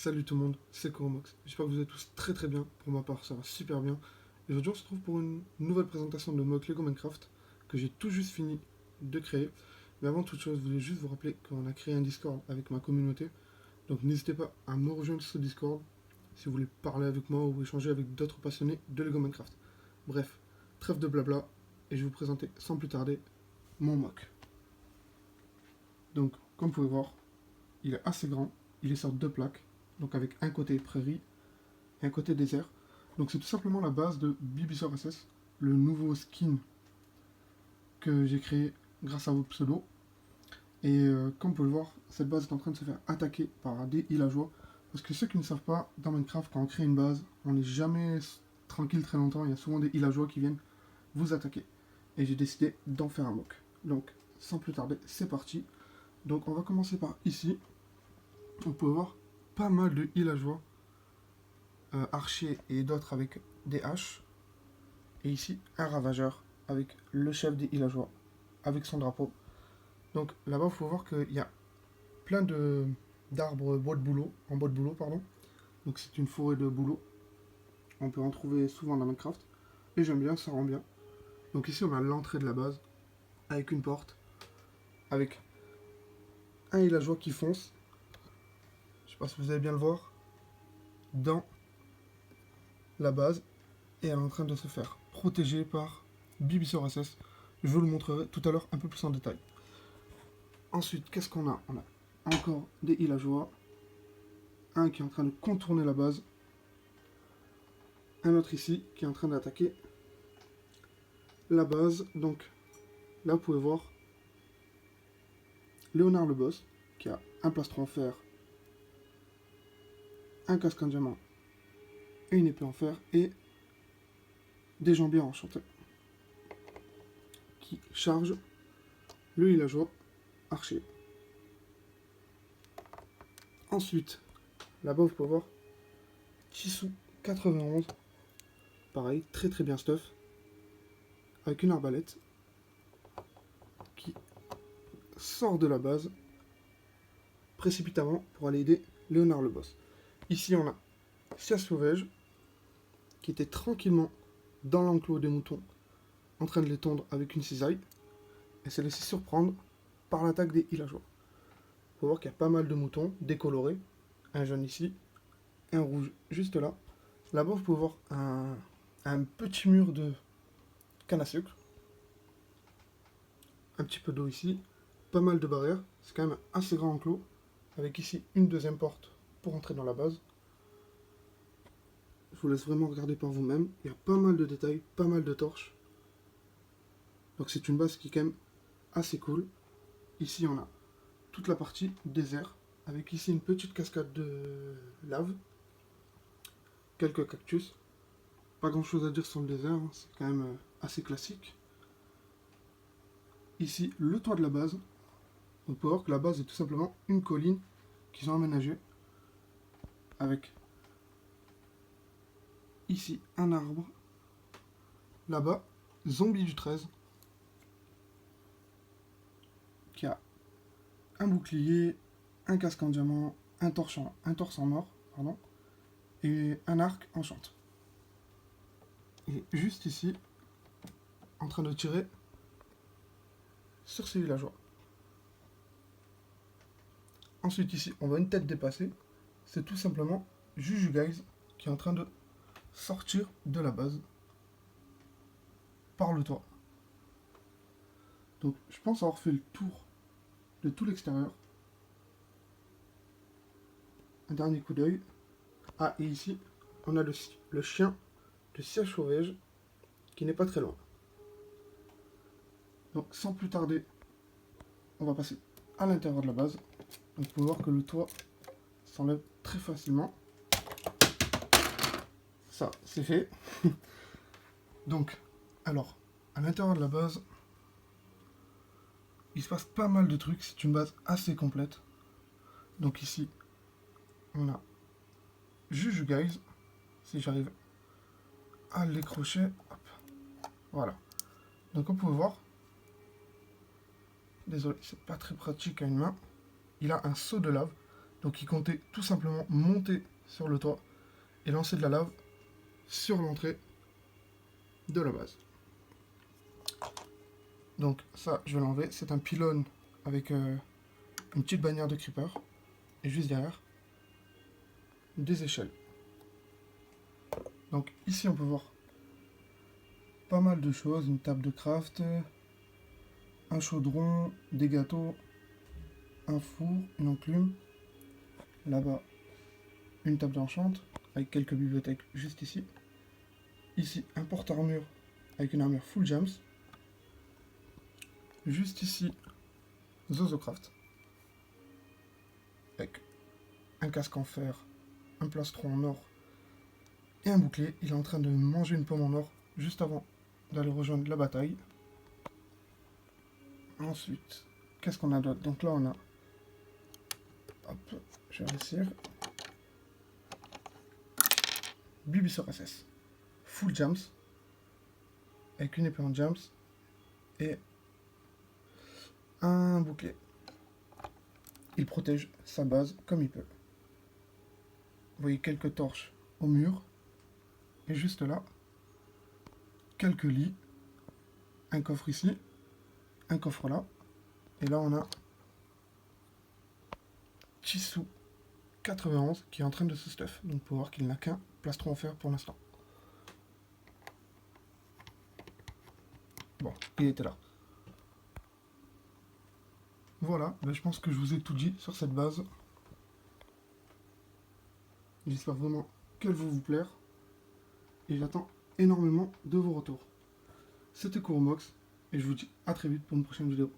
Salut tout le monde, c'est Coromox. J'espère que vous êtes tous très bien. Pour ma part, ça va super bien. Et aujourd'hui, on se retrouve pour une nouvelle présentation de mock Lego Minecraft que j'ai tout juste fini de créer. Mais avant toute chose, je voulais juste vous rappeler qu'on a créé un Discord avec ma communauté. Donc n'hésitez pas à me rejoindre sur ce Discord si vous voulez parler avec moi ou échanger avec d'autres passionnés de Lego Minecraft. Bref, trêve de blabla et je vais vous présenter sans plus tarder mon mock. Donc, comme vous pouvez voir, il est assez grand. Il est sur deux plaques. Donc avec un côté prairie et un côté désert. Donc c'est tout simplement la base de Bibisor SS, le nouveau skin que j'ai créé grâce à vos pseudos. Et comme vous pouvez le voir, cette base est en train de se faire attaquer par des villageois. Parce que ceux qui ne savent pas, dans Minecraft, quand on crée une base, on n'est jamais tranquille très longtemps. Il y a souvent des villageois qui viennent vous attaquer. Et j'ai décidé d'en faire un mock. Donc sans plus tarder, c'est parti. Donc on va commencer par ici. Vous pouvez voir pas mal de villageois, archers et d'autres avec des haches. Et ici, un ravageur avec le chef des villageois, avec son drapeau. Donc là-bas, il faut voir qu'il y a plein d'arbres bois de bouleau, en bois de bouleau, pardon. Donc c'est une forêt de bouleau. On peut en trouver souvent dans Minecraft. Et j'aime bien, ça rend bien. Donc ici, on a l'entrée de la base, avec une porte, avec un villageois qui fonce. Je sais pas si vous allez bien le voir, dans la base. Et elle est en train de se faire protéger par Bibisor SS. Je vous le montrerai tout à l'heure un peu plus en détail. Ensuite, qu'est-ce qu'on a? On a encore des villageois. Un qui est en train de contourner la base. Un autre ici qui est en train d'attaquer la base. Donc là, vous pouvez voir Léonard le boss qui a un plastron en fer, un casque en diamant et une épée en fer et des jambiers enchantés qui chargent le villageois archer. Ensuite, là-bas, vous pouvez voir Tissou 91. Pareil, très bien stuff. Avec une arbalète qui sort de la base précipitamment pour aller aider Léonard le boss. Ici, on a Sia Sauvage qui était tranquillement dans l'enclos des moutons en train de les tondre avec une cisaille et s'est laissé surprendre par l'attaque des villageois. Il faut voir qu'il y a pas mal de moutons décolorés. Un jaune ici, un rouge juste là. Là-bas, vous pouvez voir un petit mur de canne à sucre. Un petit peu d'eau ici. Pas mal de barrières. C'est quand même un assez grand enclos. Avec ici une deuxième porte pour entrer dans la base. Je vous laisse vraiment regarder par vous-même. Il y a pas mal de détails, pas mal de torches. Donc c'est une base qui est quand même assez cool. Ici on a toute la partie désert. Avec ici une petite cascade de lave. Quelques cactus. Pas grand chose à dire sur le désert, hein. C'est quand même assez classique. Ici le toit de la base. On peut voir que la base est tout simplement une colline qu'ils ont aménagée. Avec ici un arbre. Là-bas, Zombie du 13. Qui a un bouclier, un casque en diamant, un torse en or, pardon, et un arc enchanté. Il est juste ici, en train de tirer sur ces villageois. Ensuite ici, on voit une tête dépassée. C'est tout simplement Juju Guys qui est en train de sortir de la base par le toit. Donc je pense avoir fait le tour de tout l'extérieur. Un dernier coup d'œil. Ah, et ici, on a le chien de Sia Sauvage qui n'est pas très loin. Donc sans plus tarder, on va passer à l'intérieur de la base. Donc vous pouvez voir que le toit s'enlève très facilement. Ça, c'est fait. Donc, alors, à l'intérieur de la base, il se passe pas mal de trucs. C'est une base assez complète. Donc ici, on a Juju Guys. Si j'arrive à l'écrocher, hop, voilà. Donc on peut voir, désolé, c'est pas très pratique à une main. Il a un seau de lave. Donc il comptait tout simplement monter sur le toit et lancer de la lave sur l'entrée de la base. Donc ça, je vais l'enlever. C'est un pylône avec une petite bannière de creeper. Et juste derrière, des échelles. Donc ici, on peut voir pas mal de choses. Une table de craft, un chaudron, des gâteaux, un four, une enclume. Là-bas, une table d'enchante avec quelques bibliothèques juste ici. Ici, un porte-armure avec une armure full gems. Juste ici, Zozocraft. Avec un casque en fer, un plastron en or et un bouclier. Il est en train de manger une pomme en or juste avant d'aller rejoindre la bataille. Ensuite, qu'est-ce qu'on a d'autre? Donc là, on a... Hop, je vais réussir. Bibisor SS. Full gems. Avec une épée en gems. Et un bouclier. Il protège sa base comme il peut. Vous voyez quelques torches au mur. Et juste là, quelques lits. Un coffre ici. Un coffre là. Et là, on a Chisu 91 qui est en train de se stuff. Donc, pour voir qu'il n'a qu'un plastron en fer pour l'instant. Bon, il était là. Voilà, ben je pense que je vous ai tout dit sur cette base. J'espère vraiment qu'elle va vous plaire. Et j'attends énormément de vos retours. C'était Kuromox et je vous dis à très vite pour une prochaine vidéo.